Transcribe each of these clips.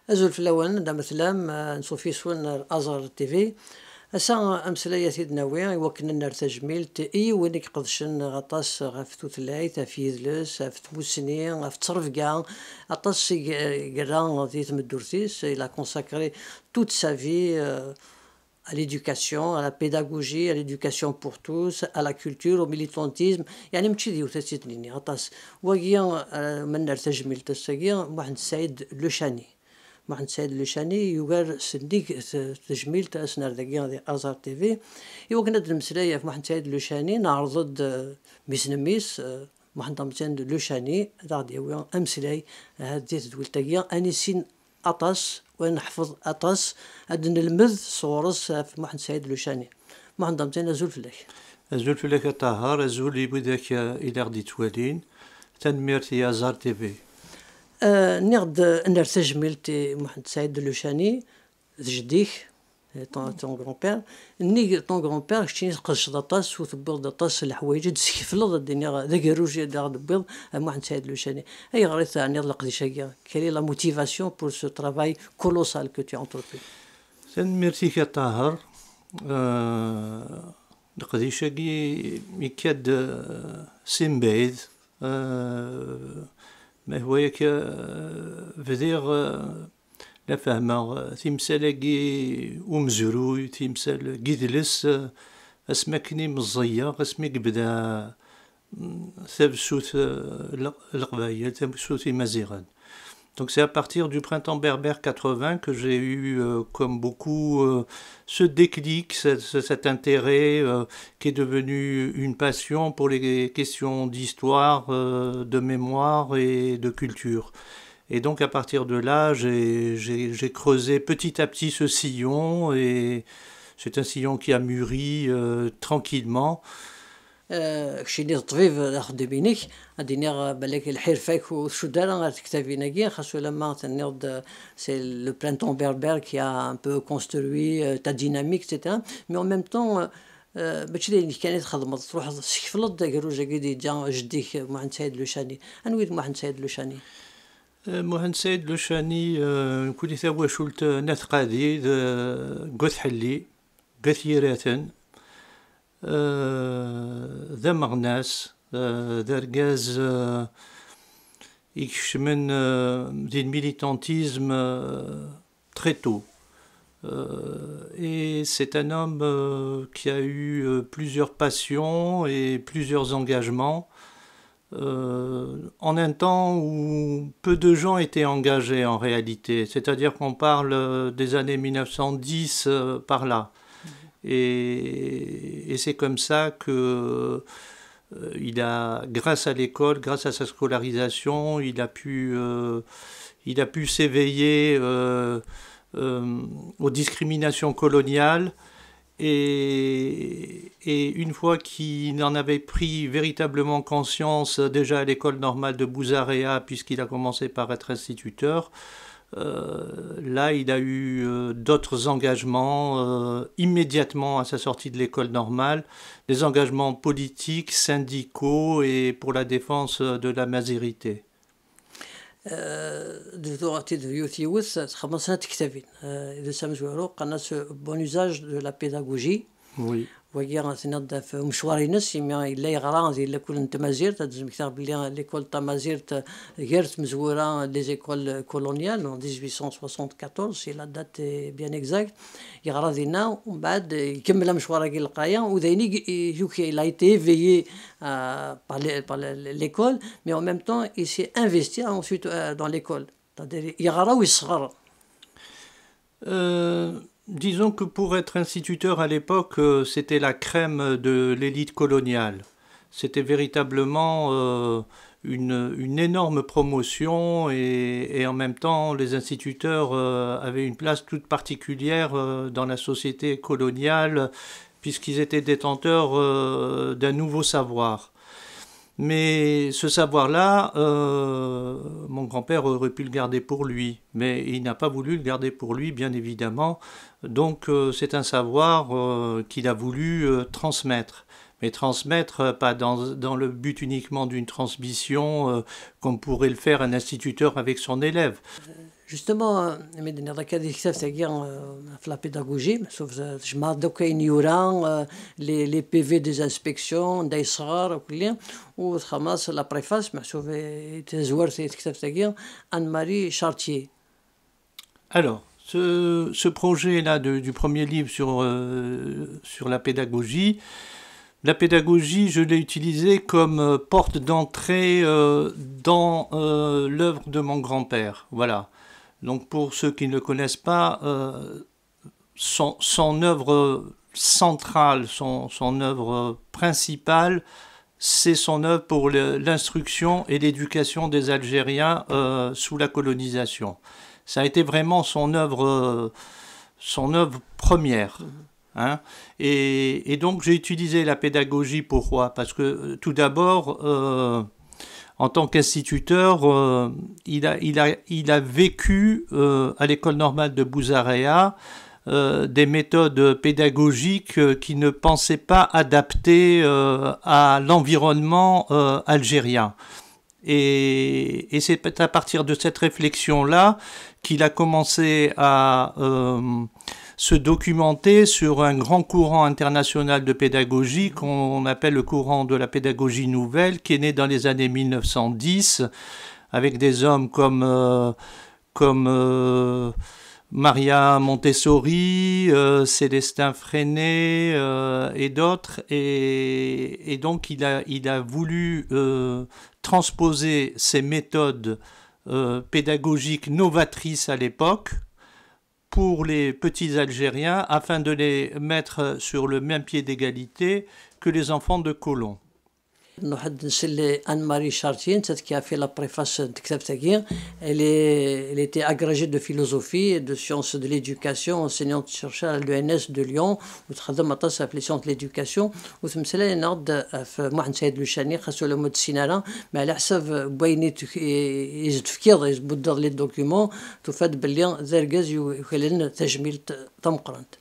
أزول في الأول دا مثلا نصوفي سون أزهر تيفي أسا أمسلايا سيدنا ويا يوكلنا نار تجميل إي وينك قدشن غطاس غف توثلايت في يدلس في تموسني غف تصرف كاع غطاس قرا في تمدورتيس إلا كونساكري توت سا في à l'éducation, à la pédagogie, à l'éducation pour tous, à la culture, au militantisme. يعني ماشي ديو تسيتني غطاس وكيا من نار تجميل تساقيا واحد سعيد لوشاني محمد سعيد لوشاني يوغر سنديك تجميل تاسنار ذاكيا ازار تيفي يوغ ند المسلايه في محمد سعيد لوشاني نعرض ميس محمد لوشاني غادي امسلاي هادي تدويل تاكيا اني سين اطاس ونحفظ اطاس هاد نلمذ صورس في محمد سعيد لوشاني محمد ازول فلاك ازول فلاك طاهر ازول يبداك الى غدي توالين تنميرتي ازار تيفي نغد نرتج ميلتي محمد سعيد لوشاني جديك طون غران بير ني طون غران بير شتي قش داطاس وثبور داطاس الحوايج تسكفلض الدنيا ذاك الروج داغ دبيض محمد سعيد لوشاني اي غريت ني القديشه كالي لا موتيفاسيون بور سو ترافاي كولوسال كو تي انتربري ميرسي كطاهر القديشه ميكاد سيمبيد ما هو ياك فدير لا فهمه تيمسالاكي ومزروي تيمسال كيدلس اسماكني مزيه اسمي بدا ثبسوت القبايل ثبسوت المزيغان. Donc c'est à partir du printemps berbère 80 que j'ai eu, comme beaucoup, ce déclic, cet intérêt qui est devenu une passion pour les questions d'histoire, de mémoire et de culture. Et donc à partir de là, j'ai creusé petit à petit ce sillon, et c'est un sillon qui a mûri tranquillement. كشيني الطبيب ناخد بينيك اديني بالك الحير فاك وشو دار كتابينا كي خاصو لما تنيض سي لو برانتون بيربير كي ا ان بو كونستروي تا ديناميك ايتترا مي اون ميم طون ماشي اللي كانت خدمت تروح سكفلط داك الروجا كي جا جديك محمد سعيد لوشاني انويد محمد سعيد لوشاني محمد سعيد لوشاني كولي ثوا شولت ناث قادي قوث حلي قوث يراتن ذا مغناس ذا رجاز يكشمن دي militantisme très tôt. Et c'est un homme qui a eu plusieurs passions et plusieurs engagements en un temps où peu de gens étaient engagés en réalité, c'est-à-dire qu'on parle des années 1910 par là. Et c'est comme ça que il a, grâce à l'école, grâce à sa scolarisation, il a pu s'éveiller aux discriminations coloniales. Et une fois qu'il en avait pris véritablement conscience, déjà à l'école normale de Bouzarea, puisqu'il a commencé par être instituteur, là, il a eu d'autres engagements immédiatement à sa sortie de l'école normale, des engagements politiques, syndicaux et pour la défense de la mazérité. Bon usage de la pédagogie. Oui. وكيا تنظف مشواري نس يما إلا يغرا إلا كل أنت مازيرت تزم كتاب بلي ليكول تا مازيرت غيرت مزورة لي زيكول كولونيال en 1874 سي لا دات بيان اكزاكت يغرا دينا ومن بعد يكمل مشواره كي القايا وديني يوكي il a été éveillé par l'école mais en même temps il s'est investi ensuite dans l'école c'est-à-dire يغرا ويصغر. Disons que pour être instituteur à l'époque, c'était la crème de l'élite coloniale. C'était véritablement une énorme promotion et en même temps, les instituteurs avaient une place toute particulière dans la société coloniale puisqu'ils étaient détenteurs d'un nouveau savoir. Mais ce savoir-là, mon grand-père aurait pu le garder pour lui, mais il n'a pas voulu le garder pour lui, bien évidemment. Donc c'est un savoir qu'il a voulu transmettre. Mais transmettre, pas dans le but uniquement d'une transmission, comme pourrait le faire un instituteur avec son élève. Justement, la pédagogie, je m'en ignorant les PV des inspections, des SRAR, ou la préface, Anne-Marie Chartier. Alors, ce projet-là du premier livre sur la pédagogie, je l'ai utilisé comme porte d'entrée dans l'œuvre de mon grand-père. Voilà. Donc pour ceux qui ne le connaissent pas, son œuvre centrale, son œuvre principale, c'est son œuvre pour l'instruction et l'éducation des Algériens sous la colonisation. Ça a été vraiment son œuvre première. Hein. Et donc j'ai utilisé la pédagogie. Pourquoi? Parce que tout d'abord, en tant qu'instituteur, il a vécu à l'école normale de Bouzaréa des méthodes pédagogiques qui ne pensaient pas adaptées à l'environnement algérien. Et c'est à partir de cette réflexion-là qu'il a commencé à se documenter sur un grand courant international de pédagogie qu'on appelle le courant de la pédagogie nouvelle, qui est né dans les années 1910, avec des hommes comme Maria Montessori, Célestin Freinet et d'autres. Et donc il a voulu transposer ces méthodes pédagogiques novatrices à l'époque pour les petits Algériens afin de les mettre sur le même pied d'égalité que les enfants de colons. Anne-Marie Chartier, qui a fait la préface de Ktabtagir, elle était agrégée de philosophie et de sciences de l'éducation, enseignante-chercheur à l'ENS de Lyon, où travaille les sciences de l'éducation, où elle a Mohamed Saïd Luchani, خاصو le mot de Sinara, mais على حسب بوينيت يزدفكير يزبط لي دوكيومون تفاد باللي زرقاز يخلينا تجميل تمقرنت.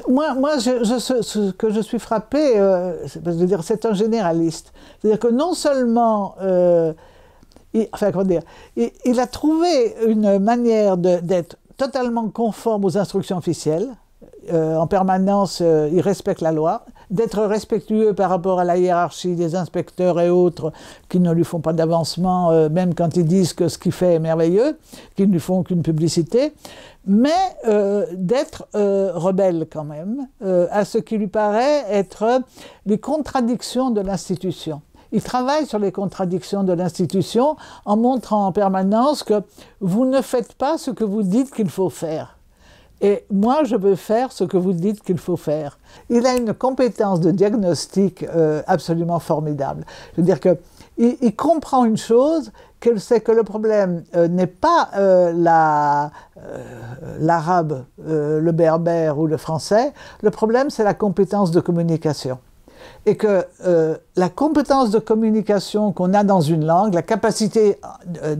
Moi ce que je suis frappée, c'est un généraliste. C'est-à-dire que non seulement, il a trouvé une manière d'être totalement conforme aux instructions officielles. En permanence, il respecte la loi, d'être respectueux par rapport à la hiérarchie des inspecteurs et autres qui ne lui font pas d'avancement, même quand ils disent que ce qu'il fait est merveilleux, qui ne lui font qu'une publicité, mais d'être rebelle quand même à ce qui lui paraît être les contradictions de l'institution. Il travaille sur les contradictions de l'institution en montrant en permanence que vous ne faites pas ce que vous dites qu'il faut faire. Et moi, je veux faire ce que vous dites qu'il faut faire. Il a une compétence de diagnostic absolument formidable. Je veux dire qu'il comprend une chose, c'est que le problème n'est pas l'arabe, le berbère ou le français. Le problème, c'est la compétence de communication. Et que la compétence de communication qu'on a dans une langue, la capacité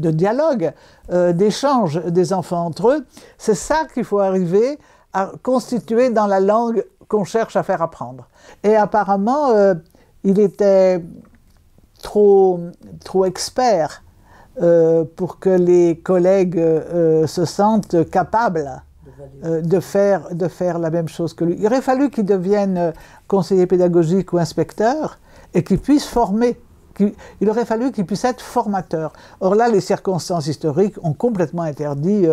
de dialogue, d'échange des enfants entre eux, c'est ça qu'il faut arriver à constituer dans la langue qu'on cherche à faire apprendre. Et apparemment, il était trop expert pour que les collègues se sentent capables de faire la même chose que lui. Il aurait fallu qu'il devienne conseiller pédagogique ou inspecteur et qu'il puisse former. Il aurait fallu qu'il puisse être formateur. Or là, les circonstances historiques ont complètement interdit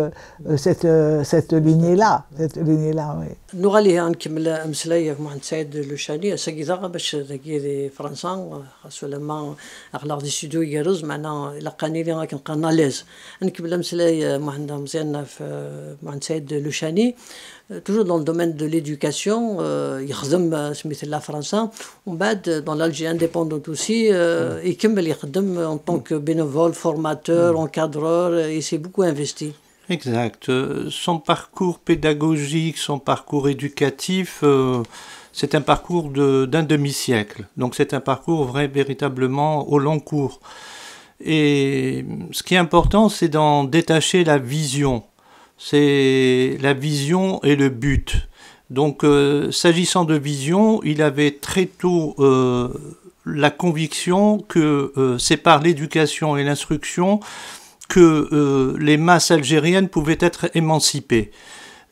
cette lignée-là. Oui. نغالي نكمل أمثلة محمد سعيد لوشاني ساقي باش تاكي فرنسا خاصو لما أغلاق دي ستوديو يرز معنا لقاني لي غاكن قناليز نكمل أمثلة محمد مزيان في محمد سعيد لوشاني toujours dans le domaine de l'éducation يخدم سميت لا فرنسا ومن بعد dans l'Algérie indépendante aussi يكمل يخدم en tant que bénévole formateur encadreur il s'est beaucoup investi. Exact. Son parcours pédagogique, son parcours éducatif, c'est un parcours d'un demi-siècle. Donc c'est un parcours véritablement au long cours. Et ce qui est important, c'est d'en détacher la vision. C'est la vision et le but. Donc, s'agissant de vision, il avait très tôt la conviction que c'est par l'éducation et l'instruction que les masses algériennes pouvaient être émancipées.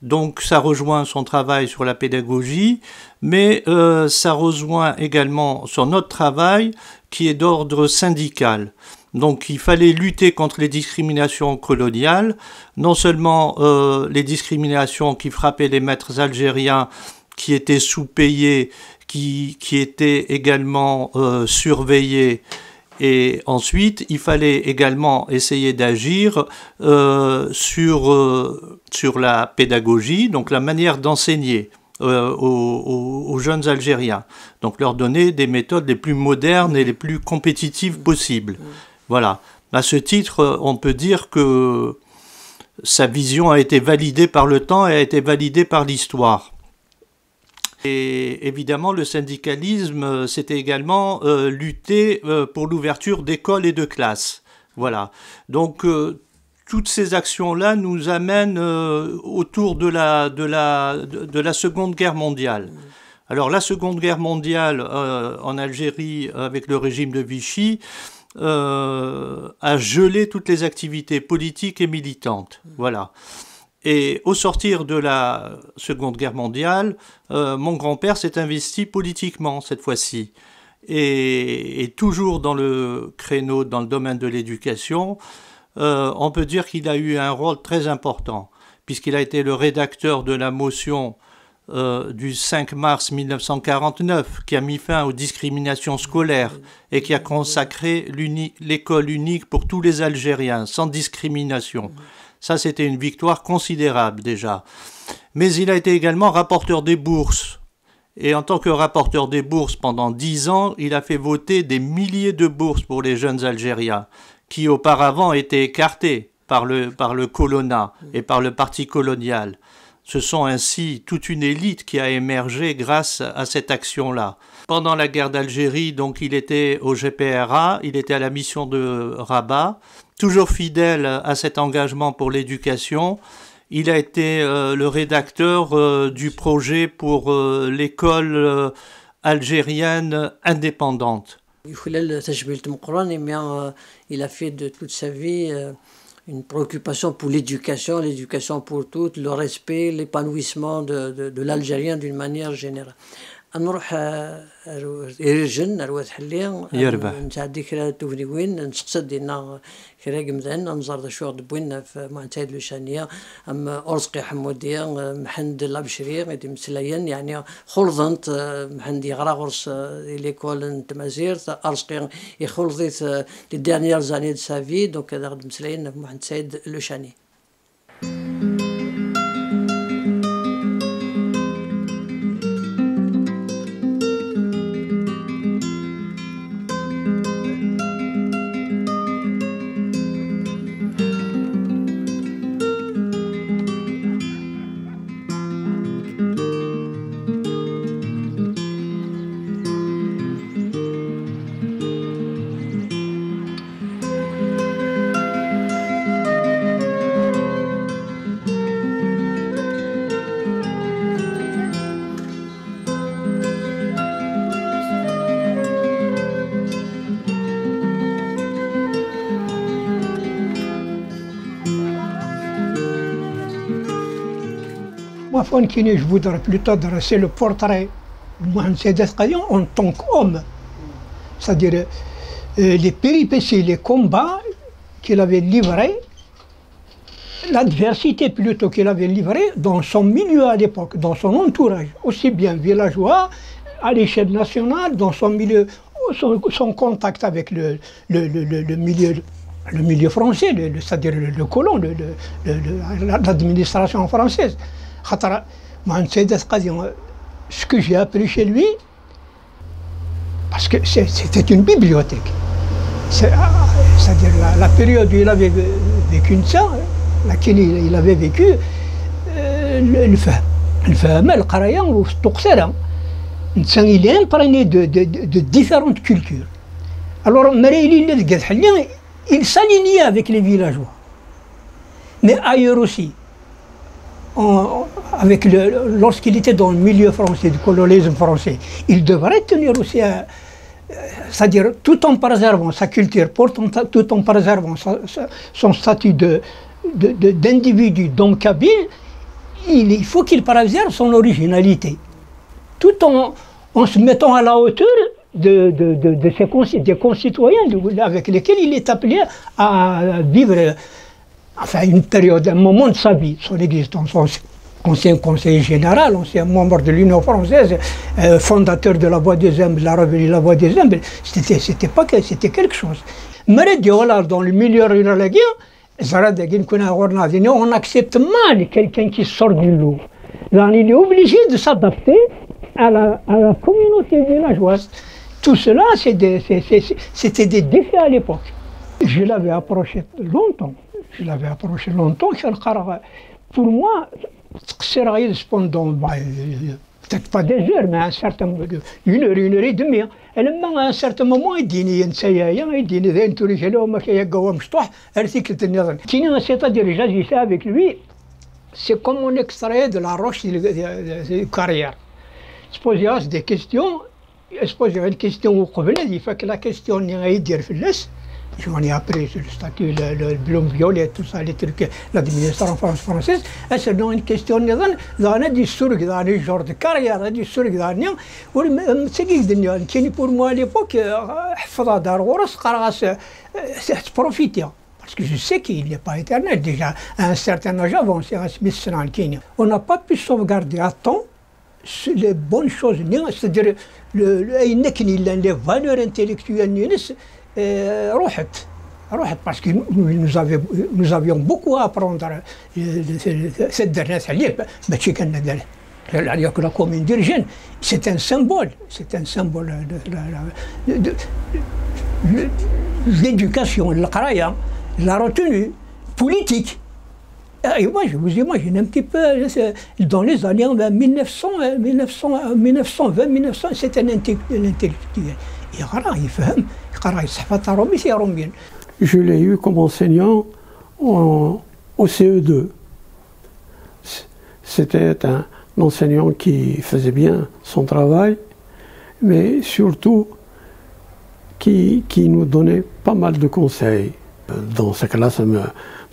Donc ça rejoint son travail sur la pédagogie, mais ça rejoint également son autre travail qui est d'ordre syndical. Donc il fallait lutter contre les discriminations coloniales, non seulement les discriminations qui frappaient les maîtres algériens qui étaient sous-payés, qui étaient également surveillés. Et ensuite, il fallait également essayer d'agir sur la pédagogie, donc la manière d'enseigner aux jeunes Algériens. Donc leur donner des méthodes les plus modernes et les plus compétitives possibles. Voilà. À ce titre, on peut dire que sa vision a été validée par le temps et a été validée par l'histoire. Et évidemment, le syndicalisme, c'était également lutter pour l'ouverture d'écoles et de classes. Voilà. Donc, toutes ces actions-là nous amènent autour de la Seconde Guerre mondiale. Alors, la Seconde Guerre mondiale en Algérie, avec le régime de Vichy, a gelé toutes les activités politiques et militantes. Voilà. Et au sortir de la Seconde Guerre mondiale, mon grand-père s'est investi politiquement cette fois-ci. Et toujours dans le créneau, dans le domaine de l'éducation, on peut dire qu'il a eu un rôle très important, puisqu'il a été le rédacteur de la motion du 5 mars 1949, qui a mis fin aux discriminations scolaires et qui a consacré l'école unique pour tous les Algériens, sans discrimination. Ça, c'était une victoire considérable déjà. Mais il a été également rapporteur des bourses. Et en tant que rapporteur des bourses pendant 10 ans, il a fait voter des milliers de bourses pour les jeunes Algériens, qui auparavant étaient écartés par le colonat et par le parti colonial. Ce sont ainsi toute une élite qui a émergé grâce à cette action-là. Pendant la guerre d'Algérie, donc, il était au GPRA, il était à la mission de Rabat. Toujours fidèle à cet engagement pour l'éducation, il a été le rédacteur du projet pour l'école algérienne indépendante. Il a fait de toute sa vie une préoccupation pour l'éducation, l'éducation pour toutes, le respect, l'épanouissement de l'Algérien d'une manière générale. نروح ريجن رواد حلي نتاع ذكرى توفني وين نسقسد دينا كراق مذن نزار ذا شوغ دبوين في معتاد لوشانية أما أرزقي حمودية محند لابشري غادي مسلايين يعني خلظنت محندي غرا غرس ليكول تمازير أرزقي يخلظيت لي ديرنيير زاني دو سافي دونك هذا غادي مسلايين في محمد سيد لوشاني. Je voudrais plutôt dresser le portrait de Mohamed Saïd Qadi en tant qu'homme, c'est-à-dire les péripéties, les combats qu'il avait livrés, l'adversité plutôt qu'il avait livrée dans son milieu à l'époque, dans son entourage, aussi bien villageois, à l'échelle nationale, dans son milieu, son contact avec le milieu français, c'est-à-dire le colon, l'administration française. Mohamed Saïd Qadi, ce que j'ai appris chez lui, parce que c'était une bibliothèque. C'est-à-dire la période où il avait vécu ça, laquelle il avait vécu, الفهم القراية والتقصيرة. Il est imprégné de différentes cultures. Alors, il s'alignait avec les villageois. Mais ailleurs aussi. lorsqu'il était dans le milieu français, du colonialisme français, il devrait tenir aussi, c'est-à-dire tout en préservant sa culture, tout en préservant son statut d'individu, d'homme kabyle, il faut qu'il préserve son originalité, tout en se mettant à la hauteur des concitoyens avec lesquels il est appelé à vivre une période, un moment de sa vie, son existence. Ancien conseiller général, ancien membre de l'Union française, fondateur de la Voix des Humbles, la revue La Voix des Humbles, c'était quelque chose. Mais dans le milieu rural, on accepte mal quelqu'un qui sort du lot. Il est obligé de s'adapter à la communauté villageoise. Tout cela, c'était des défis à l'époque. Je l'avais approché longtemps. Pour moi, pendant, peut-être pas des heures, mais une heure et demie. À un certain moment, c'est-à-dire, j'agissais avec lui, c'est comme on extrait de la roche de carrière. Se posait des questions, se posait une question au problème, il faut que la question n'ait dire j'en ai appris sur le statut, le blum violet, tout ça, les trucs, l'administration française. Et c'est dans une question, dans des surg, dans des genres de carrière, dans des surg, c'est qui pour moi à l'époque, c'est profiter. Parce que je sais qu'il n'est pas éternel, déjà à un certain âge avancé, on n'a pas pu sauvegarder à temps les bonnes choses, c'est-à-dire les valeurs intellectuelles. Parce que nous avions beaucoup à apprendre cette dernière année. La commune d'Urgène, c'est un symbole de l'éducation, la retenue politique. Et moi, je vous imagine un petit peu, dans les années 1920, 1900, c'est un intellectuel. Je l'ai eu comme enseignant au CE2. C'était un enseignant qui faisait bien son travail, mais surtout qui nous donnait pas mal de conseils. Dans sa classe, M.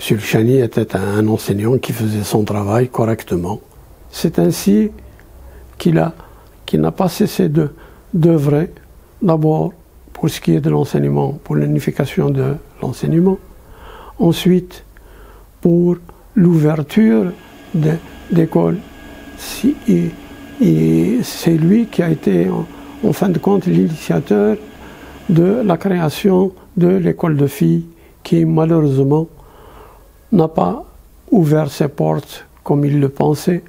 Le Chani était un enseignant qui faisait son travail correctement. C'est ainsi qu'il n'a pas cessé d'œuvrer, d'abord pour ce qui est de l'enseignement, pour l'unification de l'enseignement, ensuite pour l'ouverture d'écoles. Et c'est lui qui a été, en fin de compte, l'initiateur de la création de l'école de filles qui, malheureusement, n'a pas ouvert ses portes comme il le pensait,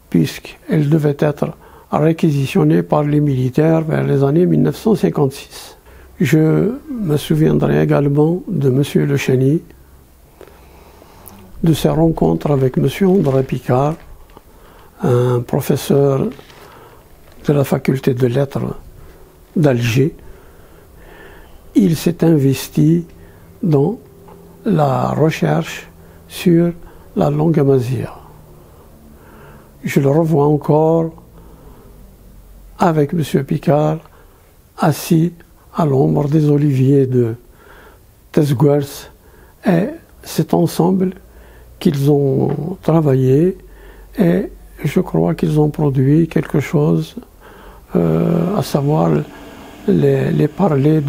puisqu'elle devait être réquisitionnée par les militaires vers les années 1956. Je me souviendrai également de M. Le Chani, de ses rencontres avec M. André Picard, un professeur de la faculté de lettres d'Alger. Il s'est investi dans la recherche sur la langue amazigh. Je le revois encore avec M. Picard, assis à l'ombre des oliviers de Tesguers, et c'est ensemble qu'ils ont travaillé, et je crois qu'ils ont produit quelque chose, à savoir les parlers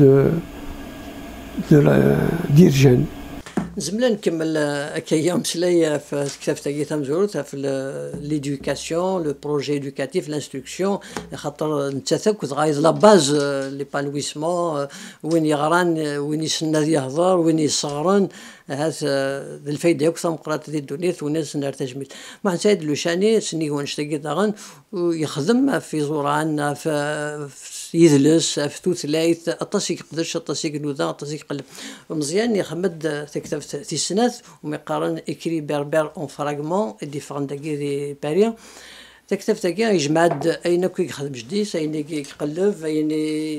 d'Urgène. زملا نكمل هكايا مسلايا في كتاب تاعي تمزورت في ليدوكاسيون لو بروجي ايدوكاتيف لانستركسيون خاطر انت ثاك غايز لا باز ليبانويسمون وين يغران وين يسنى يهضر وين يصغرن هذا الفايده ياك مقرات ديال الدنيا وناس نار تجميل مع سيد لو شاني سني هو نشتاقي داغن يخدم في زوران في يدلس في توثلايث اطاس يقدرش اطاس ينوضا اطاس يقلب مزيان يخمد تكتب في السنات وما يقارن écrit berbère en fragments et différents دي باريا تكتب تاكي يجمعد اين كي يخدم جديد اين يقلب اين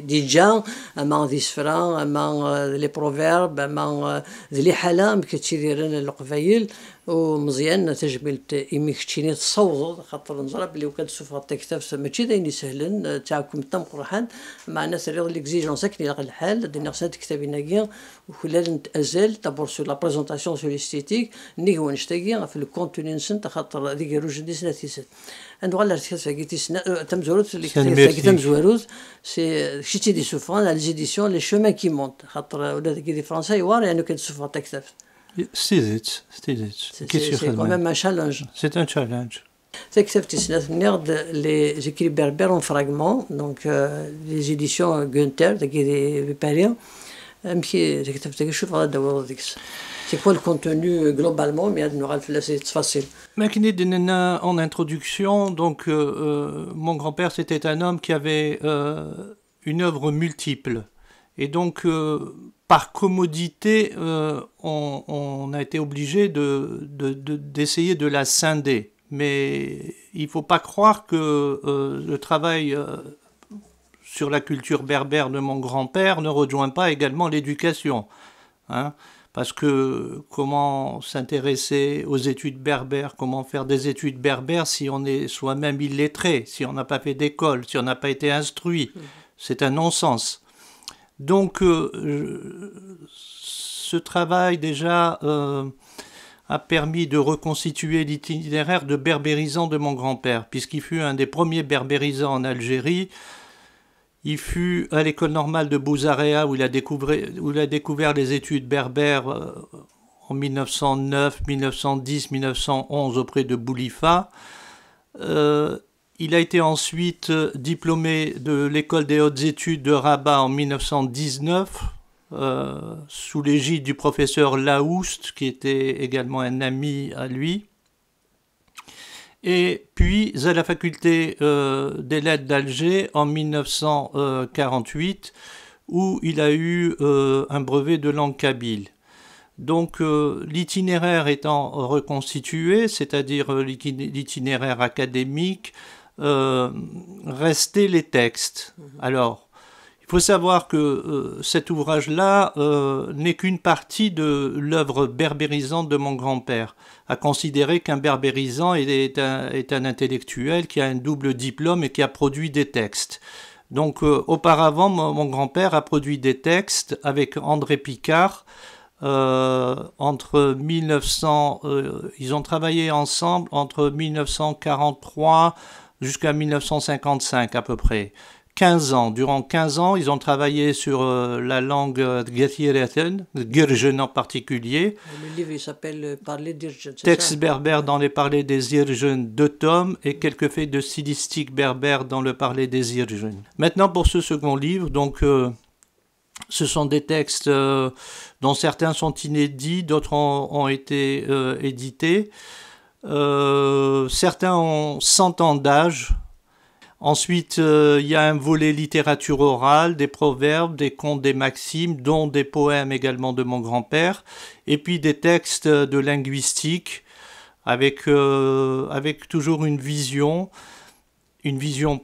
ديجا اما دي سفران اما لي بروفيرب اما لي حاله كتشيرين القبايل ومزيان تجميل ايمي كتشيني تصوض خاطر نزرب اللي وكان سوف تكتب ماشي داين سهلن تاعكم تم قرحان مع ناس رياض ليكزيجونس كي لاق الحال دينا خصنا تكتبينا كيا وخلال نتازل دابور سو لا بريزونطاسيون سو ليستيتيك ني هو نشتاقي في الكونتوني نسنت خاطر هذيك روج دي سناتيسات ندوغ على كي تمزوروت اللي تمزوروت سي شتي دي سوفران على ليزيديسيون لي شومان كي مونت خاطر ولا دي فرنسا يوار يعني كنت سوفر تكتب C'est quand même un challenge. C'est un challenge. Les écrits berbères en fragments, donc les éditions Gunther, des Pariens. C'est quoi le contenu globalement? Mais c'est facile. En introduction, donc mon grand-père c'était un homme qui avait une œuvre multiple. Et donc, par commodité, on a été obligé d'essayer de la scinder. Mais il ne faut pas croire que le travail sur la culture berbère de mon grand-père ne rejoint pas également l'éducation. Hein, parce que comment s'intéresser aux études berbères, comment faire des études berbères si on est soi-même illettré, si on n'a pas fait d'école, si on n'a pas été instruit, c'est un non-sens. Donc, ce travail déjà a permis de reconstituer l'itinéraire de berbérisant de mon grand-père, puisqu'il fut un des premiers berbérisants en Algérie. Il fut à l'école normale de Bouzarea où il a découvert les études berbères en 1909, 1910, 1911 auprès de Boulifa. Il a été ensuite diplômé de l'école des hautes études de Rabat en 1919, sous l'égide du professeur Laoust, qui était également un ami à lui. Et puis à la faculté des lettres d'Alger en 1948, où il a eu un brevet de langue kabyle. Donc l'itinéraire étant reconstitué, c'est-à-dire l'itinéraire académique, restaient les textes. Alors, il faut savoir que cet ouvrage-là n'est qu'une partie de l'œuvre berbérisante de mon grand-père. À considérer qu'un berbérisant est un intellectuel qui a un double diplôme et qui a produit des textes. Donc, auparavant, mon grand-père a produit des textes avec André Picard. Entre 1900, ils ont travaillé ensemble entre 1943 jusqu'à 1955 à peu près. 15 ans. Durant 15 ans, ils ont travaillé sur la langue Gathireten, Girgen en particulier. Le livre s'appelle Parler d'Irgen. Texte berbère dans les Parlers des Irgen, 2 tomes, et quelques faits de stylistique berbère dans le Parler des Irgen. Maintenant, pour ce second livre, donc, ce sont des textes dont certains sont inédits, d'autres ont été édités. Certains ont 100 ans d'âge. Ensuite, il y a un volet littérature orale, des proverbes, des contes, des maximes, dont des poèmes également de mon grand-père, et puis des textes de linguistique avec toujours une vision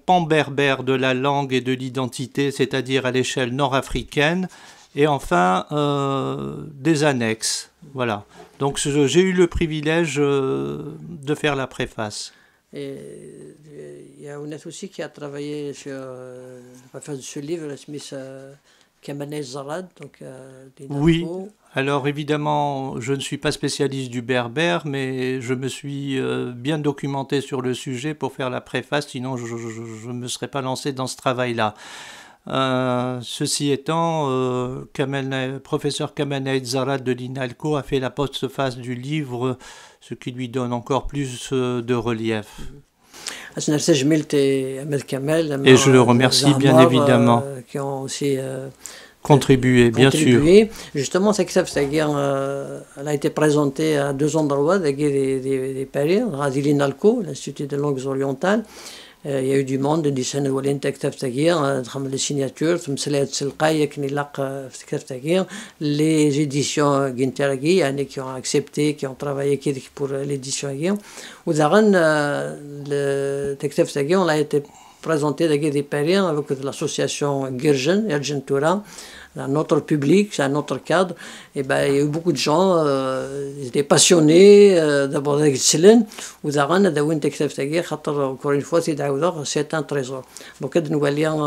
pan-berbère de la langue et de l'identité, c'est-à-dire à l'échelle nord-africaine, et enfin des annexes. Voilà. Donc j'ai eu le privilège de faire la préface. Et il y a Ounat aussi qui a travaillé sur ce livre, Smith Kamanei Zarad. Donc, oui, alors évidemment, je ne suis pas spécialiste du berbère, mais je me suis bien documenté sur le sujet pour faire la préface, sinon je ne me serais pas lancé dans ce travail-là. Ceci étant, professeur Kamanei Zarad de l'INALCO a fait la postface du livre, ce qui lui donne encore plus de relief. Et je le remercie bien évidemment. Qui ont aussi contribué, bien sûr. Justement, cette elle a été présentée à 2 endroits, des Paris, à l'INALCO, l'Institut des langues orientales, il y a eu du monde اللي ساندوا لي نتا كتاب تاعي دخل لي سيناتور تمثلات تلقاي كني لاق في كتاب تاعي لي زيديسيون كينتراكي يعني qui ont accepté qui ont travaillé كيديك pour l'édition هي وداغن الكتاب تاعي on l'a été présenté des périens avec l'association Girgen Toura, un autre public, c'est un autre cadre. Et ben, il y a eu beaucoup de gens, ils étaient passionnés d'abord avec Céline, ou d'Aran, encore une fois, c'est un trésor. Donc, nous voyons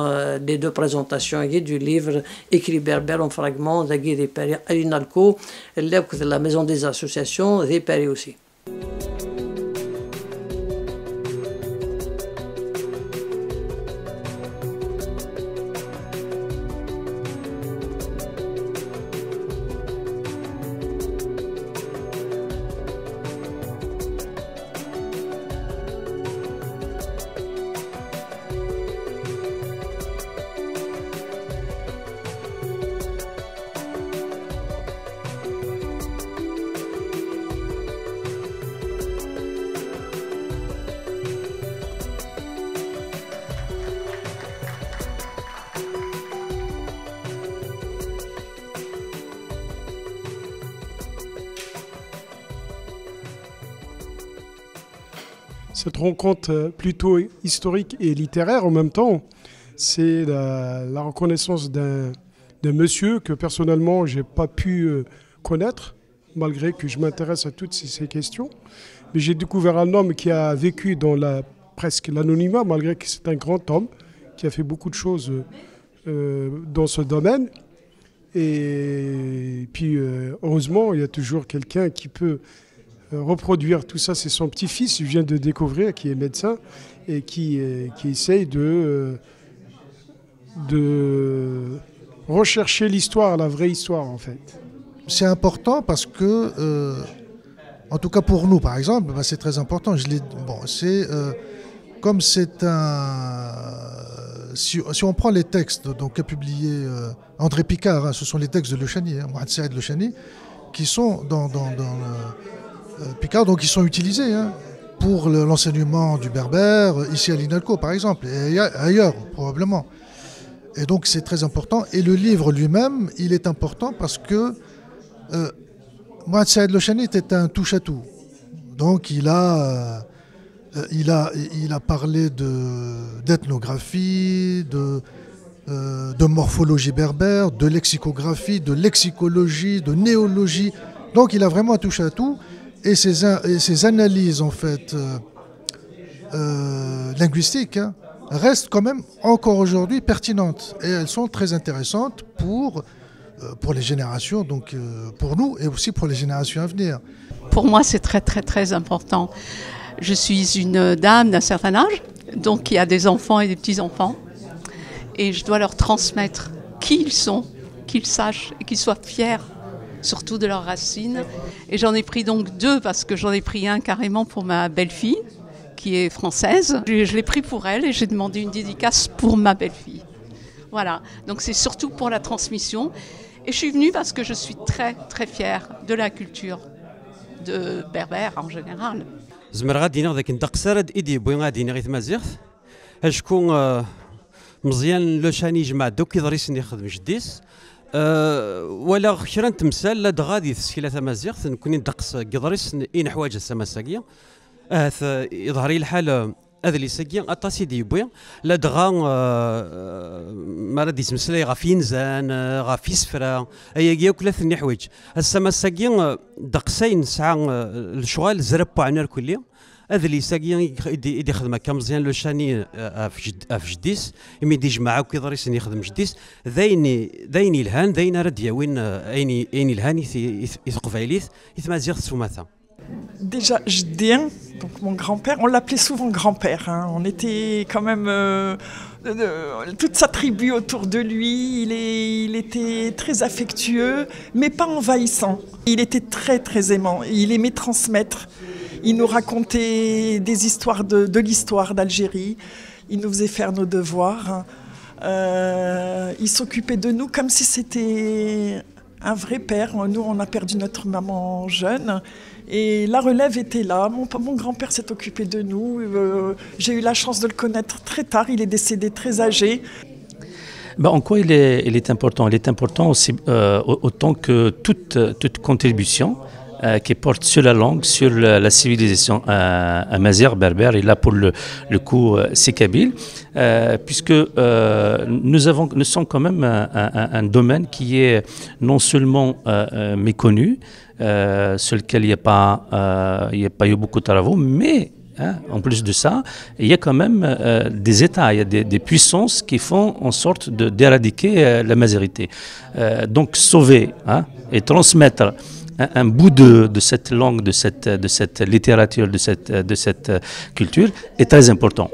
les deux présentations du livre écrit berbère en fragments, des périens à l'INALCO, la maison des associations, des périens aussi. Cette rencontre plutôt historique et littéraire en même temps, c'est la reconnaissance d'un monsieur que personnellement je n'ai pas pu connaître, malgré que je m'intéresse à toutes ces questions. Mais j'ai découvert un homme qui a vécu dans presque l'anonymat, malgré que c'est un grand homme, qui a fait beaucoup de choses dans ce domaine. Et puis heureusement, il y a toujours quelqu'un qui peut reproduire tout ça. C'est son petit-fils, je viens de découvrir, qui est médecin et qui essaye de rechercher l'histoire, la vraie histoire en fait. C'est important parce que, en tout cas pour nous par exemple, c'est très important. Comme c'est un... Si on prend les textes qu'a publié André Picard, ce sont les textes de Le Chani, Mohamed Saïd Le Chani, qui sont dans Picard, donc ils sont utilisés pour l'enseignement du berbère, ici à l'INALCO par exemple, et ailleurs probablement. Et donc c'est très important. Et le livre lui-même, il est important parce que Mohamed Saïd Le Chani était un touche-à-tout. Donc il a parlé d'ethnographie, de morphologie berbère, de lexicographie, de lexicologie, de néologie. Donc il a vraiment un touche-à-tout. Et ces analyses en fait linguistiques restent quand même encore aujourd'hui pertinentes et elles sont très intéressantes pour les générations, donc pour nous et aussi pour les générations à venir. Pour moi c'est très très très important. Je suis une dame d'un certain âge, donc il y a des enfants et des petits-enfants et je dois leur transmettre qui ils sont, qu'ils sachent et qu'ils soient fiers surtout de leurs racines. Et j'en ai pris donc deux parce que j'en ai pris un carrément pour ma belle-fille qui est française. Je l'ai pris pour elle et j'ai demandé une dédicace pour ma belle-fille. Voilà, donc c'est surtout pour la transmission. Et je suis venue parce que je suis très très fière de la culture de berbère en général. زمر غادي ناخذ ذاك الدقسرد ايدي بوي غادي نغيث مازيغ شكون مزيان لو شاني جمع دوك يضريسني خدم جديس ولا خيرا تمثال لا دغادي تسكيله تمازيغ نكوني ندقس قدريس ان حوايج السماساكيه يظهر لي الحال هذا اللي ساكيا اطاسي دي بويا لا دغا ما راه يتمسلي غا في نزان غا في سفره ايا كلا ثني حوايج السماساكيه دقسين ساعه الشغال زربوا عنا الكليه هذا اللي ساكيا يدي خدمه كمزيان لو شاني في جديس يمي دي جماعه وكيضريسني يخدم جديس ذاين الهان ذاين راه دياوين اين الهان يثقفايليث يتمازيغ سوماثا. Déjà, Jdien, donc mon grand-père, on l'appelait souvent grand-père. On était quand même toute sa tribu autour de lui. Il était très affectueux, mais pas envahissant. Il était très très aimant. Il aimait transmettre. Il nous racontait des histoires de l'histoire d'Algérie. Il nous faisait faire nos devoirs. Il s'occupait de nous comme si c'était un vrai père. Nous, on a perdu notre maman jeune. Et la relève était là. Mon grand-père s'est occupé de nous. J'ai eu la chance de le connaître très tard. Il est décédé très âgé. En quoi il est important? Il est important aussi autant que toute contribution qui porte sur la langue, sur la civilisation amazigh berbère, et là pour le coup c'est kabyle, puisque nous sommes quand même un domaine qui est non seulement méconnu, sur lequel il n'y a pas eu beaucoup de travaux, mais en plus de ça, il y a quand même des États, il y a des puissances qui font en sorte d'éradiquer la mazérité. Donc sauver et transmettre un bout de cette langue, de cette littérature, de cette culture est très important.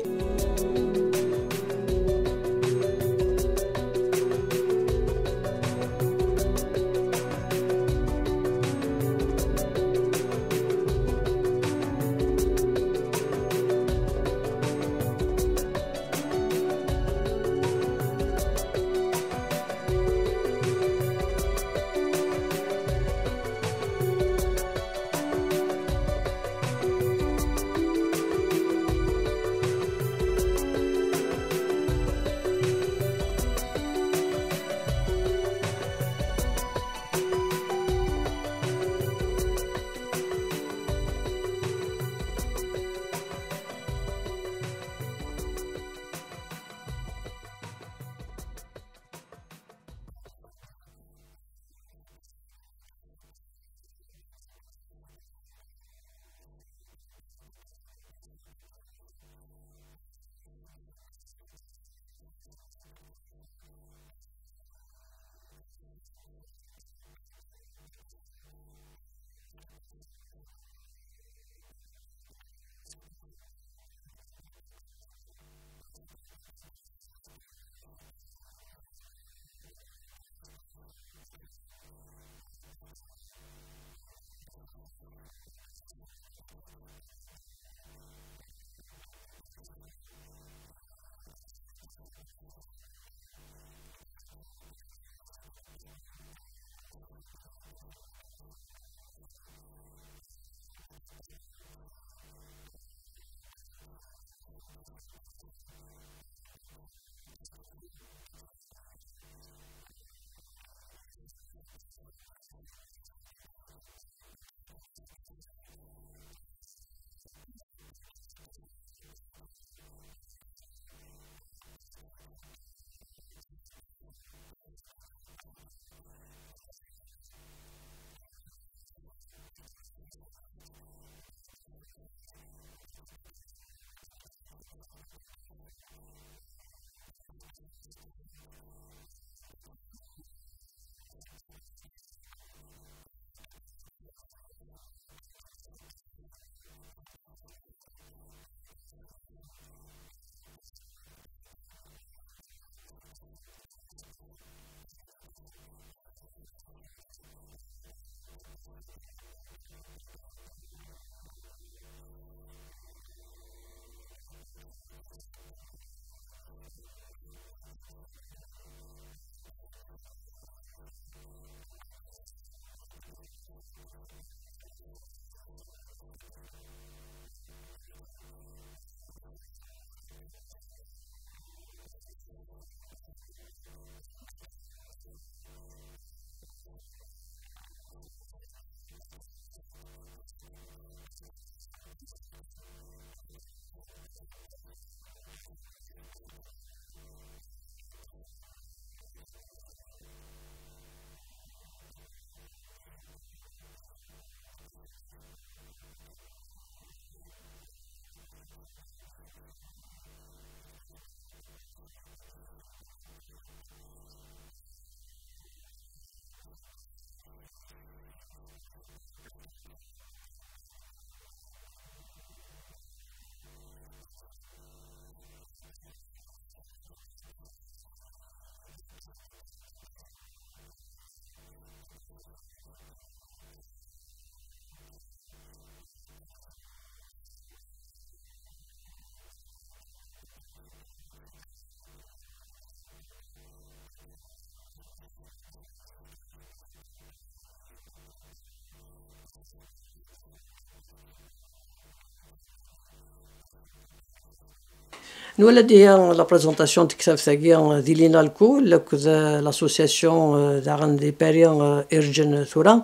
Nous, la présentation de Ksaf d'Ilinalco, l'association des parents Irgen Thoura.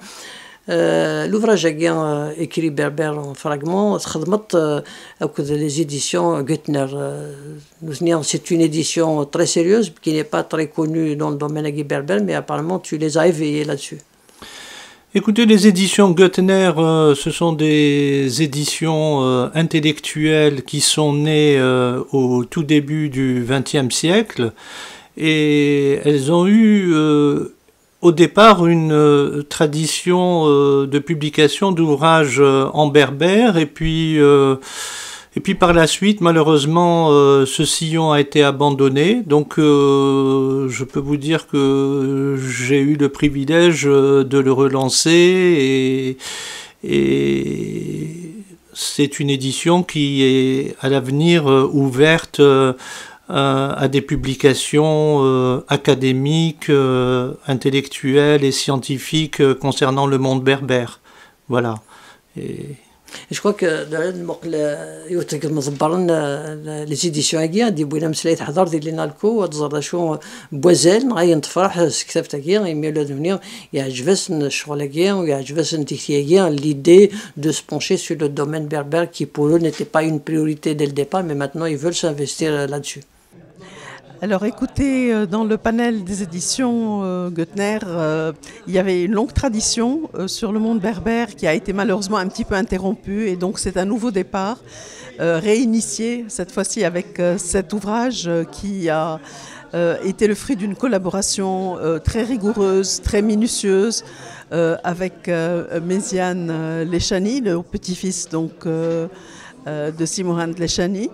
L'ouvrage écrit berbère en fragments, les éditions Guttner. C'est une édition très sérieuse qui n'est pas très connue dans le domaine berbère, mais apparemment tu les as éveillés là-dessus. Écoutez, les éditions Guttner, ce sont des éditions intellectuelles qui sont nées au tout début du XXe siècle et elles ont eu au départ une tradition de publication d'ouvrages en berbère et puis par la suite, malheureusement, ce sillon a été abandonné. Donc, je peux vous dire que j'ai eu le privilège de le relancer et c'est une édition qui est à l'avenir ouverte à des publications académiques, intellectuelles et scientifiques concernant le monde berbère. Voilà. Je crois que les éditions هاكيا دي بوينا مسلايت حضر ديال لينالكو وتزرد شو بوزال غاين تفرح سكتبت هاكيا يميلو دنيا يعجبس الشغل هاكيا ويعجبس نتيكتي هاكيا l'idée de se pencher sur le domaine berbère qui pour eux n'était pas une priorité dès le départ mais maintenant ils veulent s'investir là-dessus. Alors écoutez, dans le panel des éditions Guttner, il y avait une longue tradition sur le monde berbère qui a été malheureusement un petit peu interrompue et donc c'est un nouveau départ, réinitié cette fois-ci avec cet ouvrage qui a été le fruit d'une collaboration très rigoureuse, très minutieuse avec Méziane Lechani, le petit-fils donc de Simorand Lechani.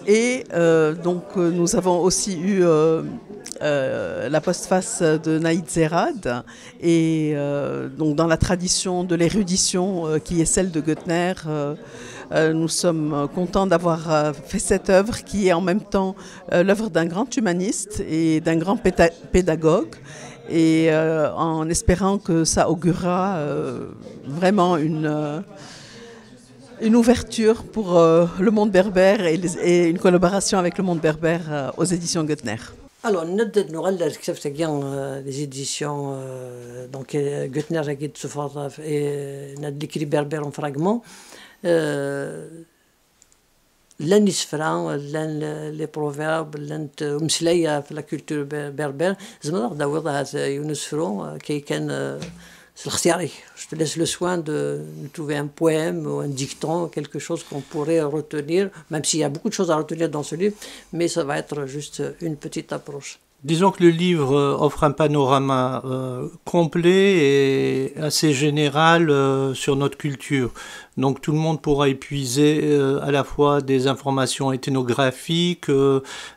Et donc nous avons aussi eu la postface de Naïd Zerad et donc dans la tradition de l'érudition qui est celle de Guttner, nous sommes contents d'avoir fait cette œuvre qui est en même temps l'œuvre d'un grand humaniste et d'un grand pédagogue et en espérant que ça augurera vraiment une ouverture pour le monde berbère et une collaboration avec le monde berbère aux éditions Guttner. Alors, nous avons les éditions donc Guttner et l'écrit berbère en fragments. لن يسفران لن لي بروفيرب لن مسلية في لا كولتور berbère زعما داوض يونس فرون كي كان الاختياري. Je te laisse le soin de trouver un poème ou un dicton, quelque chose qu'on pourrait retenir, même s'il y a beaucoup de choses à retenir dans ce livre, mais ça va être juste une petite approche. Disons que le livre offre un panorama complet et assez général sur notre culture. Donc tout le monde pourra épuiser à la fois des informations ethnographiques,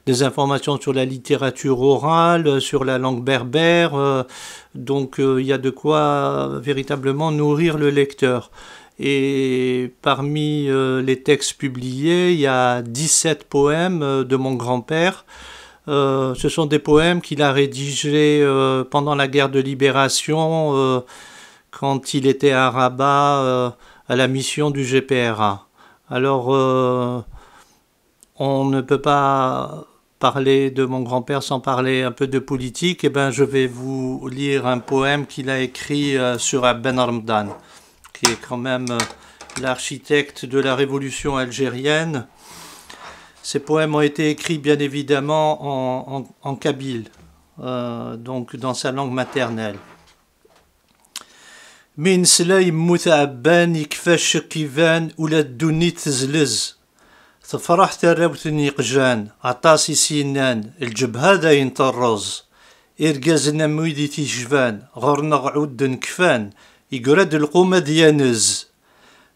des informations sur la littérature orale, sur la langue berbère. Donc il y a de quoi véritablement nourrir le lecteur. Et parmi les textes publiés, il y a 17 poèmes de mon grand-père. Ce sont des poèmes qu'il a rédigés pendant la guerre de libération, quand il était à Rabat, à la mission du GPRA. Alors, on ne peut pas parler de mon grand-père sans parler un peu de politique. Eh bien, je vais vous lire un poème qu'il a écrit sur Ben Ramdan, qui est quand même l'architecte de la révolution algérienne. Ces poèmes ont été écrits bien évidemment en kabyle, donc dans sa langue maternelle. Min slayim muta'abban يكفاش كيفان ولا الدنيا تزلز تفرح تراوتني قجان عطاسي سينان الجبهة دا ينطرز إرقازنا مويدي تيجفان غرنا غعود نكفان يقرد القومة ديانز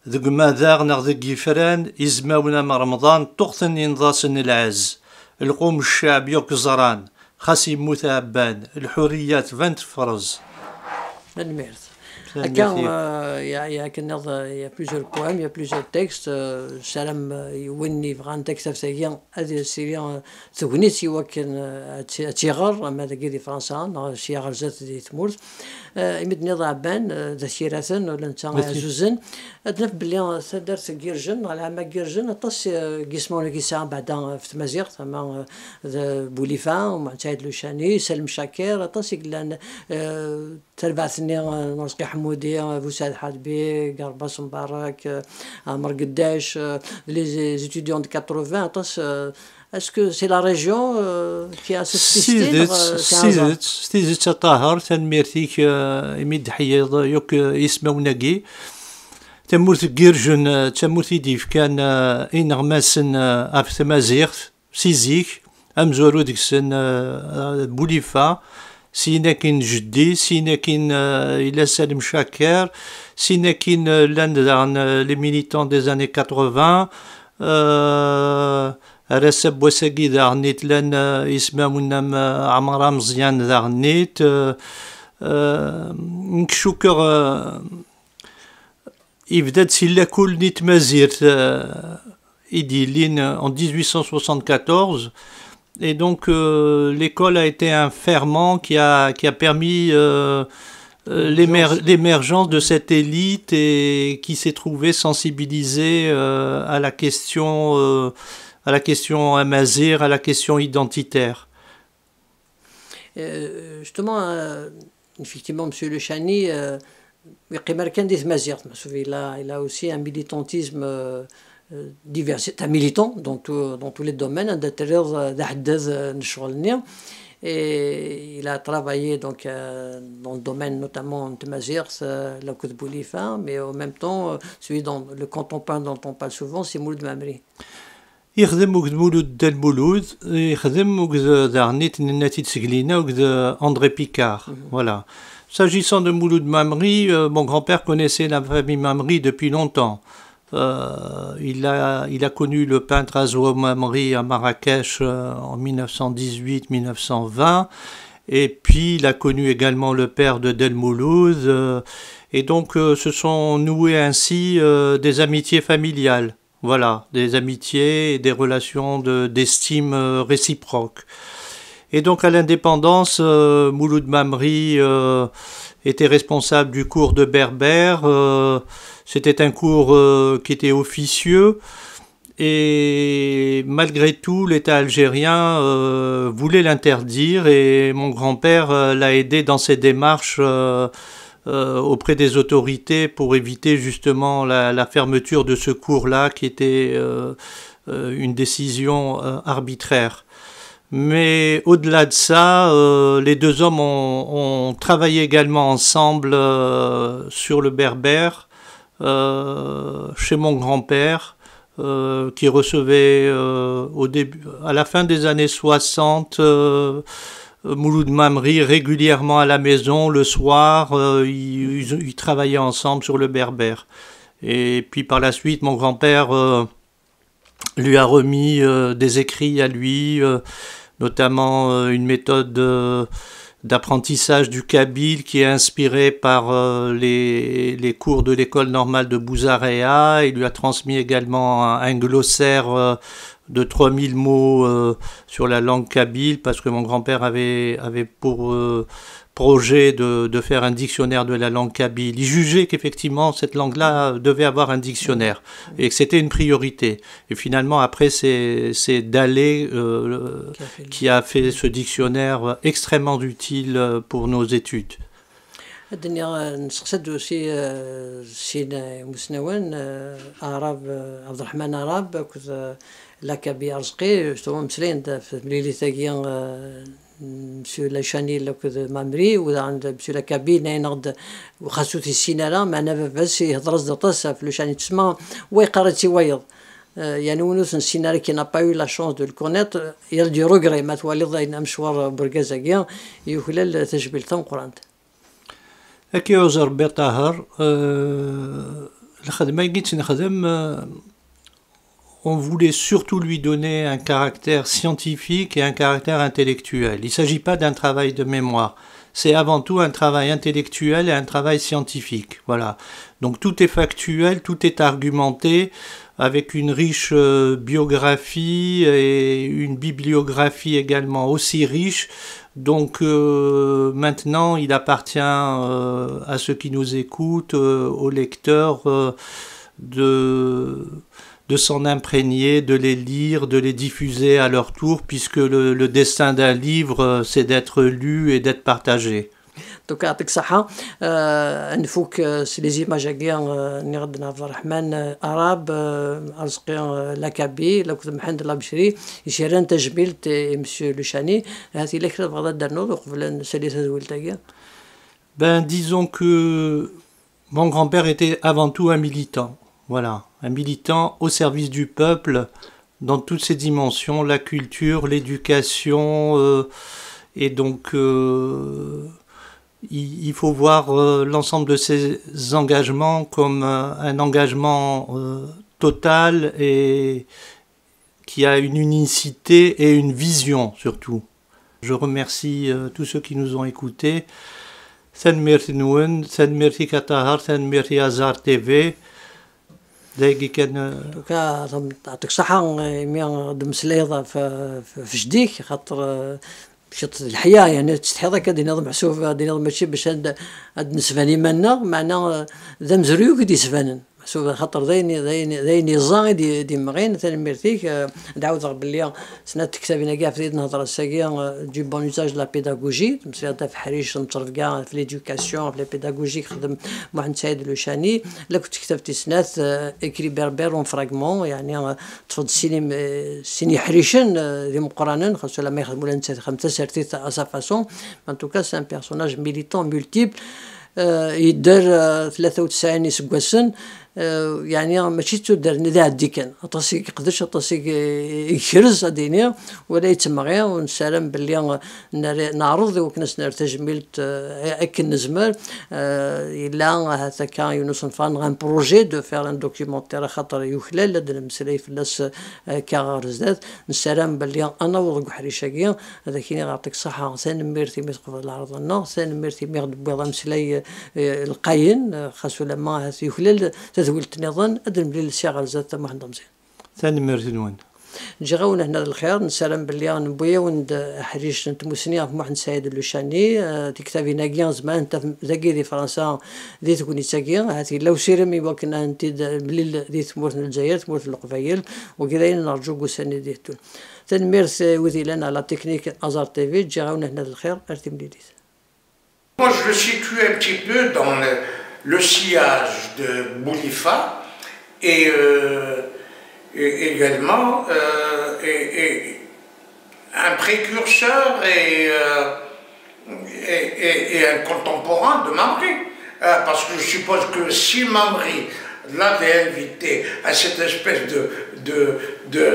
ذق ماذاغنا ذق يفران إزماونا مرمضان تغثن ينضاسن العز القوم الشعب يكزران خاسي متعبان الحريات فانت فرز. Il y a plusieurs poèmes, il y a plusieurs textes. Salam يوني في un texte أفسايا هذه السيرة تغنيت يوكن تيغر أما ذاك دي فرنسا شي غرزات دي تمورت يمدني ضعبان ذا شيراتن ولا نتا عزوزن أدنف بلي درت كيرجن على عام كيرجن أطاس كيسمون كيساع بعدا في تمازيغ ثما بوليفان ومع تايد لوشاني سلم شاكر أطاس يقلان تربعتني نرزقي حمودي بوسعد حادبي قرباس مبارك عمر قداش لي étudiants de 80 أطاس Est-ce que c'est la région qui a ce style ستيزت طاهر تنميرتيك يمد حيض يوك يسمو ناقي تمورت كيرجن تمورتي ديف كان إنغماسن أف تمازيغ سيزيك أمزورو ديكسن بوليفا سينا كين جدي سينا كين إلا سالم شاكر سينا كين لان لي ميليتون دي زاني 80 رسب وساقي ذا غنيت لان اسماونا عمرا مزيان ذا غنيت نكشوكر يبدأ سيلا كل نيت مازيرت إديلين en 1874 et donc l'école a été un ferment qui a permis l'émergence de cette élite et qui s'est trouvée sensibilisée à la question amazigh, à la question identitaire. Justement, effectivement, M. Le Chani, il a aussi un militantisme divers. C'est un militant dans tous les domaines. Et il a travaillé donc, dans le domaine notamment de Mazir, la Côte Boulifa, mais en même temps, celui dans le contemporain dont on parle souvent, c'est Mouloud Mamri. يخدم وقد مولود دا المولود يخدم وقد دارنيت نناتي تسقلينا وقد André Picard. Voilà. S'agissant de Mouloud Mamri, mon grand-père connaissait la famille Mamri depuis longtemps. Il a connu le peintre Azwa Mamri à Marrakech en 1918-1920 et puis il a connu également le père de Del Mouloud et donc se sont noués ainsi des amitiés familiales. Voilà, des amitiés et des relations d'estime réciproque. Et donc à l'indépendance, Mouloud Mamri était responsable du cours de berbère. C'était un cours qui était officieux. Et malgré tout, l'État algérien voulait l'interdire et mon grand-père l'a aidé dans ses démarches auprès des autorités pour éviter justement la fermeture de ce cours-là qui était une décision arbitraire. Mais au-delà de ça, les deux hommes ont travaillé également ensemble sur le berbère chez mon grand-père qui recevait à la fin des années 60 Mouloud Mamri régulièrement à la maison le soir, ils travaillaient ensemble sur le berbère. Et puis par la suite, mon grand-père lui a remis des écrits à lui, notamment une méthode d'apprentissage du kabyle qui est inspirée par les cours de l'école normale de Bouzaréa. Il lui a transmis également un glossaire de 3000 mots sur la langue kabyle parce que mon grand-père avait pour projet de faire un dictionnaire de la langue kabyle. Il jugeait qu'effectivement cette langue-là devait avoir un dictionnaire et que c'était une priorité. Et finalement après c'est Dalé qui a fait ce dictionnaire extrêmement utile pour nos études. الدنيا نسقسد سي سينا مسنوان عبد الرحمن عرب كنت لك بأرزقي شتو مسلين في مليلي ثاقيا مسيو لاشاني لكذ مامري وذا عند مسيو لكابي ناينغد وخاصوتي السينارا معنا بس يهضرز دطاسة في لاشاني تسمى ويقرأتي ويض يعني ونوث السيناري كي n'a pas eu la chance de le connaître il y a du regret ما توالي ضاينا مشوار برقازاقيا يوكلال تجبيل ثم قرانت هكي عزر بي طاهر الخدمة كنت نخدم on voulait surtout lui donner un caractère scientifique et un caractère intellectuel. Il ne s'agit pas d'un travail de mémoire. c'est avant tout un travail intellectuel et un travail scientifique. Voilà. Donc tout est factuel, tout est argumenté, avec une riche biographie et une bibliographie également aussi riche. Donc maintenant, il appartient à ceux qui nous écoutent, aux lecteurs, de s'en imprégner, de les lire, de les diffuser à leur tour, puisque le destin d'un livre, c'est d'être lu et d'être partagé. دوك يعطيك الصحة. نفوك لي زيماج هكايا نغدنا عبد الرحمن أراب أرزقي لاكابي لو كنت محمد الله بشري يشيران تجميل مسيو لوشاني هاتي لك بغداد درنوض وقبل نسالي تدويل تاكيا. Ben, disons que mon grand-père était avant tout un militant. Voilà, un militant au service du peuple dans toutes ses dimensions, la culture, l'éducation, et donc il faut voir l'ensemble de ces engagements comme un engagement total et qui a une unicité et une vision surtout. Je remercie tous ceux qui nous ont écoutés. Thanmirti Noun, Thanmirti Katahar, Thanmirti Azar TV. دايقي كان دوكا يعطيك الصحة مي دمسليضة في جديك خاطر مشيت الحياة يعني تستحيض هكا دي نظم محسوب دي نظم ماشي باش هاد نسفاني منا معنا ذا مزريو كدي يسفانن محسوب خاطر ذايني زان دي مغين ثاني ميرتيك نعاود باللي سنة كتابنا كاع في نهضر الساكيا دي بون يوزاج لا بيداغوجي مسيرة في حريش نتصرف كاع في ليدوكاسيون في لي بيداغوجي خدم محمد سعيد لوشاني لا كنت كتبت سنات اكري بربر اون فراغمون يعني تفضل سيني حريشن دي مقرانا خاصو لما يخدموا لنا خمسة سيرتيت ا سا فاسون ان توكا سي ان بيرسوناج ميليتون مولتيبل يدار 93 سكواسن يعني ماشي تدار نداع الديكان اطاسي يقدرش اطاسي يكرز ادينيا ولا يتمغي ونسالم باللي نعرض وكناس نار تجميلت اكن نزمر الا هذا كان يونس نفان غان بروجي دو فير ان دوكيومونتير خاطر يخلال لدنا مسلاي فلاس كارزات نسالم باللي انا وضق حريشاكيا هذا كاين يعطيك الصحه سان ميرتي مسقف العرض النار سان ميرتي ميغد بيضا مسلاي القاين خاصو لما يخلال تزولت نظن أدرم لي الشغل ذات ما عندهم زين. ثاني مرتين نجي غاونا هنا الخير نسلم باللي نبويا وند حريش نتموسني في محمد سعيد اللوشاني تكتابي ناقيان زمان انت ذاكي دي فرنسا دي تكوني تاكيا هاتي لو سيرمي وكنا انت بليل دي تمورت الجزائر تمورت القبايل وكذا نرجو قساني ديتون. ثاني ميرث وذي لنا لا تكنيك ازار تي في نجي غاونا هنا الخير ارتم لي ديت. Moi je le situe un petit peu dans le sillage de Boulifa et également un précurseur et un contemporain de Mamri. Parce que je suppose que si Mamri l'avait invité à cette espèce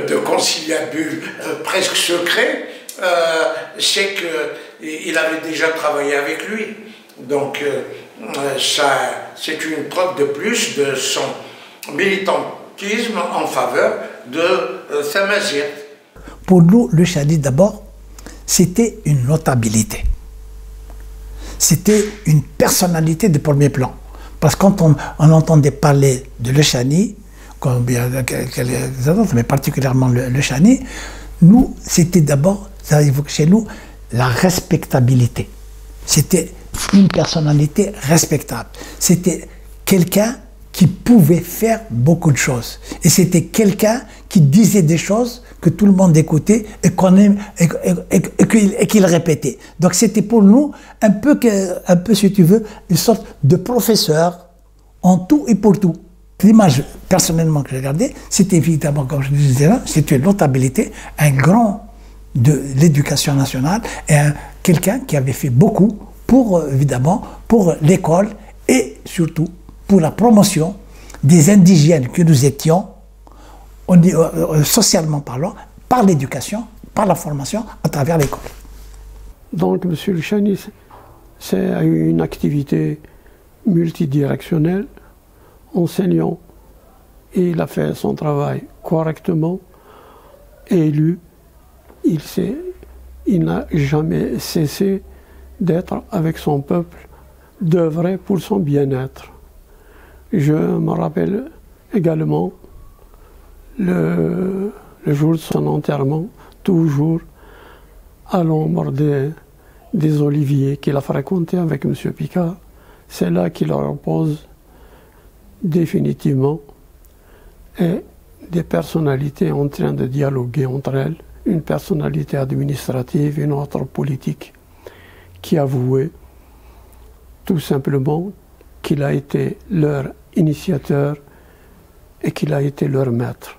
de conciliabule presque secret, c'est qu'il avait déjà travaillé avec lui. Donc ça, c'est une preuve de plus de son militantisme en faveur de Thamazir. Pour nous, le Chani d'abord, c'était une notabilité. C'était une personnalité de premier plan. Parce que quand on entendait parler de Le Chani, comme bien quelques autres, mais particulièrement le Chani, nous, c'était d'abord, ça évoque chez nous, la respectabilité. C'était une personnalité respectable. C'était quelqu'un qui pouvait faire beaucoup de choses. Et c'était quelqu'un qui disait des choses que tout le monde écoutait et qu'il répétait. Donc c'était pour nous un peu, si tu veux, une sorte de professeur en tout et pour tout. L'image personnellement que j'ai gardée, c'était évidemment, comme je disais là, c'était une notabilité, un grand de l'éducation nationale et quelqu'un qui avait fait beaucoup pour, évidemment, pour l'école et surtout pour la promotion des indigènes que nous étions, socialement parlant, par l'éducation, par la formation, à travers l'école. Donc, M. Le Chani, c'est une activité multidirectionnelle, enseignant. Il a fait son travail correctement, élu. Il n'a jamais cessé d'être avec son peuple, d'œuvrer pour son bien-être. Je me rappelle également le jour de son enterrement, toujours à l'ombre des oliviers qu'il a fréquentés avec M. Picard. C'est là qu'il repose définitivement, et des personnalités en train de dialoguer entre elles, une personnalité administrative, une autre politique, qui avouait tout simplement qu'il a été leur initiateur et qu'il a été leur maître.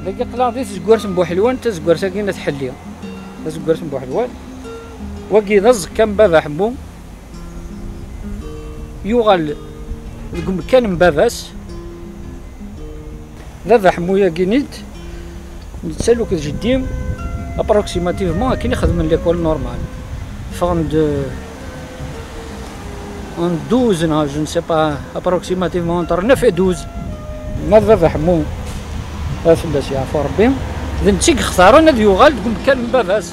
لقي قلاضي تزقورس بوحلوان تزقور ساكينة تحليها تزقورس بوحلوان وقي ضز كان بابا حمو يوغل كان مباباس بابا حمو يا كينيت نتسالو كجديم ابروكسيماتيفمون كي نخدم ليكول نورمال فغند ان 12 je ne sais pas approximativement entre 9 et 12 ما بابا حمو فلاش يعرفو ربي إذا نتيك اختارون هاد يوغال تقول كان باباس